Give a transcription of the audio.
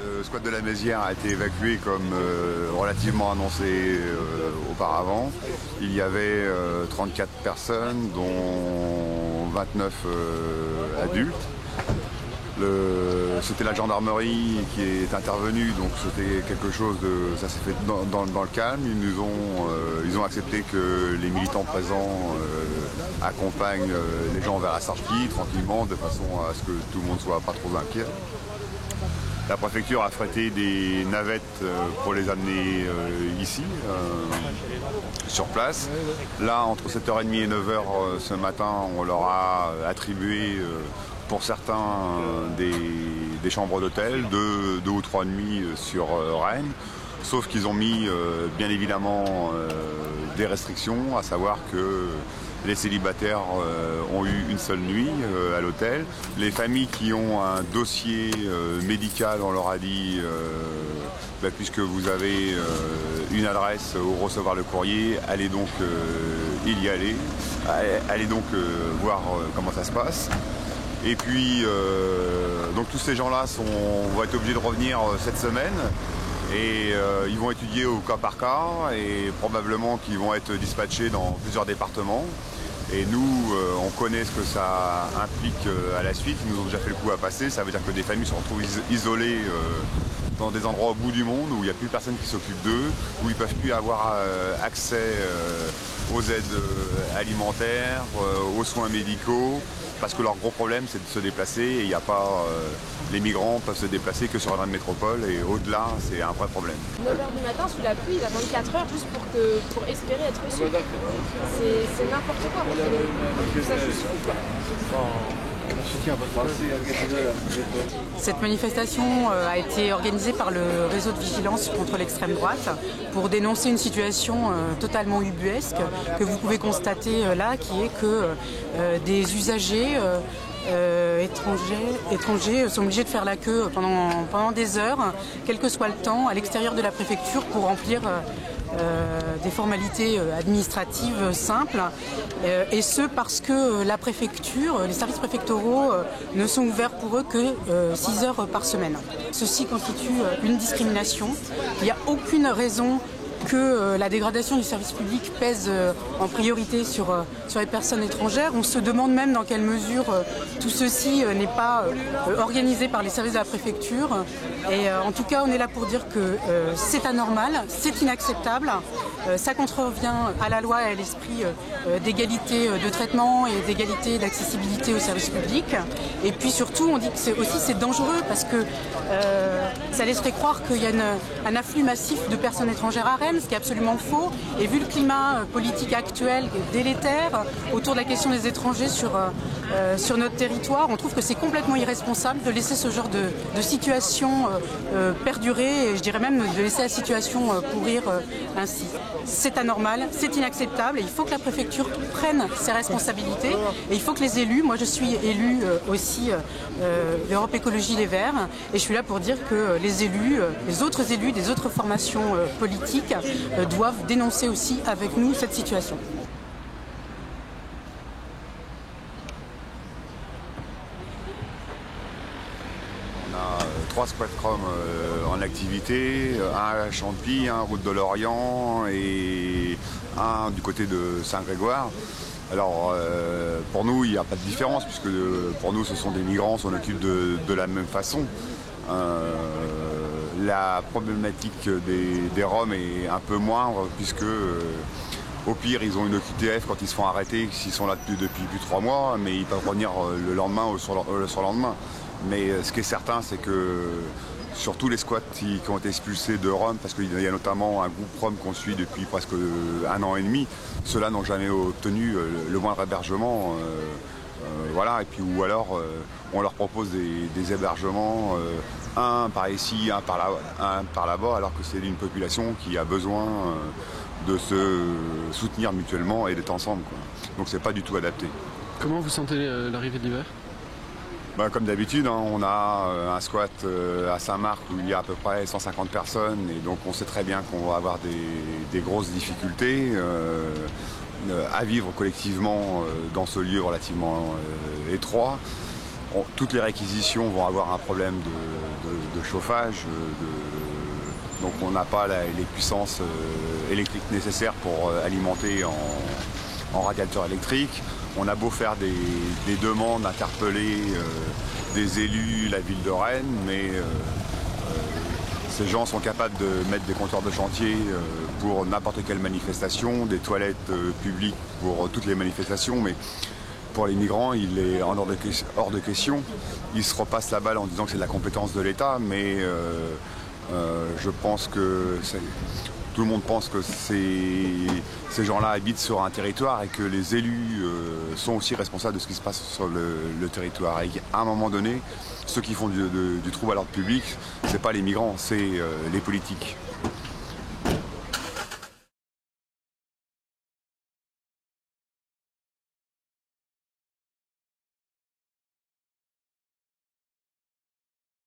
Le squat de la Mézières a été évacué comme relativement annoncé auparavant. Il y avait 34 personnes, dont 29 adultes. C'était la gendarmerie qui est intervenue, donc c'était quelque chose de... Ça s'est fait dans le calme. Ils ont accepté que les militants présents accompagnent les gens vers la sortie tranquillement, de façon à ce que tout le monde ne soit pas trop inquiet. La préfecture a affrété des navettes pour les amener ici, sur place. Là, entre 7h30 et 9h ce matin, on leur a attribué pour certains des chambres d'hôtel, deux ou trois nuits sur Rennes. Sauf qu'ils ont mis bien évidemment des restrictions, à savoir que les célibataires ont eu une seule nuit à l'hôtel. Les familles qui ont un dossier médical, on leur a dit, puisque vous avez une adresse où recevoir le courrier, allez donc y aller. Allez donc voir comment ça se passe. Et puis, donc tous ces gens-là vont être obligés de revenir cette semaine. Et ils vont étudier au cas par cas et probablement qu'ils vont être dispatchés dans plusieurs départements. Et nous, on connaît ce que ça implique à la suite. Ils nous ont déjà fait le coup à passer. Ça veut dire que des familles se retrouvent isolées dans des endroits au bout du monde où il n'y a plus personne qui s'occupe d'eux, où ils ne peuvent plus avoir accès aux aides alimentaires, aux soins médicaux, parce que leur gros problème c'est de se déplacer et il n'y a pas... les migrants peuvent se déplacer que sur la métropole et au-delà c'est un vrai problème. 9h du matin sous la pluie, ils attendent 4 heures juste pour espérer être reçus. C'est n'importe quoi. Ça, je suis quoi. Cette manifestation a été organisée par le réseau de vigilance contre l'extrême droite pour dénoncer une situation totalement ubuesque que vous pouvez constater là, qui est que des usagers étrangers sont obligés de faire la queue pendant des heures, quel que soit le temps, à l'extérieur de la préfecture pour remplir des formalités administratives simples, et ce parce que la préfecture, les services préfectoraux ne sont ouverts pour eux que 6 heures par semaine. Ceci constitue une discrimination. Il n'y a aucune raison que la dégradation du service public pèse en priorité sur les personnes étrangères. On se demande même dans quelle mesure tout ceci n'est pas organisé par les services de la préfecture. Et en tout cas, on est là pour dire que c'est anormal, c'est inacceptable, ça contrevient à la loi et à l'esprit d'égalité de traitement et d'égalité d'accessibilité aux services publics. Et puis surtout, on dit que c'est dangereux parce que ça laisserait croire qu'il y a un afflux massif de personnes étrangères à Rennes, ce qui est absolument faux. Et vu le climat politique actuel délétère autour de la question des étrangers sur notre territoire, on trouve que c'est complètement irresponsable de laisser ce genre de situation perdurer, et je dirais même de laisser la situation pourrir ainsi. C'est anormal, c'est inacceptable, et il faut que la préfecture prenne ses responsabilités, et il faut que les élus, moi je suis élue aussi d'Europe Écologie Les Verts, et je suis là pour dire que les élus, les autres élus des autres formations politiques doivent dénoncer aussi avec nous cette situation. On a 3 squats Chrome en activité, un à Champy, un route de Lorient et un du côté de Saint-Grégoire. Alors pour nous il n'y a pas de différence puisque pour nous ce sont des migrants, on s'en occupe de la même façon. La problématique des Roms est un peu moindre puisque au pire ils ont une OQTF quand ils se font arrêter, s'ils sont là depuis plus de 3 mois, mais ils peuvent revenir le lendemain ou le surlendemain. Mais ce qui est certain, c'est que sur tous les squats qui ont été expulsés de Rome, parce qu'il y a notamment un groupe Rome qu'on suit depuis presque 1 an et demi, ceux-là n'ont jamais obtenu le moindre hébergement. Voilà, et puis ou alors on leur propose des hébergements, un par ici, un par là-bas, alors que c'est une population qui a besoin de se soutenir mutuellement et d'être ensemble, quoi. Donc c'est pas du tout adapté. Comment vous sentez l'arrivée de l'hiver ? Comme d'habitude, hein, on a un squat à Saint-Marc où il y a à peu près 150 personnes et donc on sait très bien qu'on va avoir des grosses difficultés à vivre collectivement dans ce lieu relativement étroit. toutes les réquisitions vont avoir un problème de chauffage, donc on n'a pas les puissances électriques nécessaires pour alimenter en radiateur électrique. On a beau faire des demandes, interpeller des élus, la ville de Rennes, mais ces gens sont capables de mettre des compteurs de chantier pour n'importe quelle manifestation, des toilettes publiques pour toutes les manifestations, mais pour les migrants, il est hors de question. Ils se repassent la balle en disant que c'est de la compétence de l'État, mais je pense que tout le monde pense que ces gens-là habitent sur un territoire et que les élus sont aussi responsables de ce qui se passe sur le territoire. Et qu'à un moment donné, ceux qui font du trouble à l'ordre public, ce n'est pas les migrants, c'est les politiques.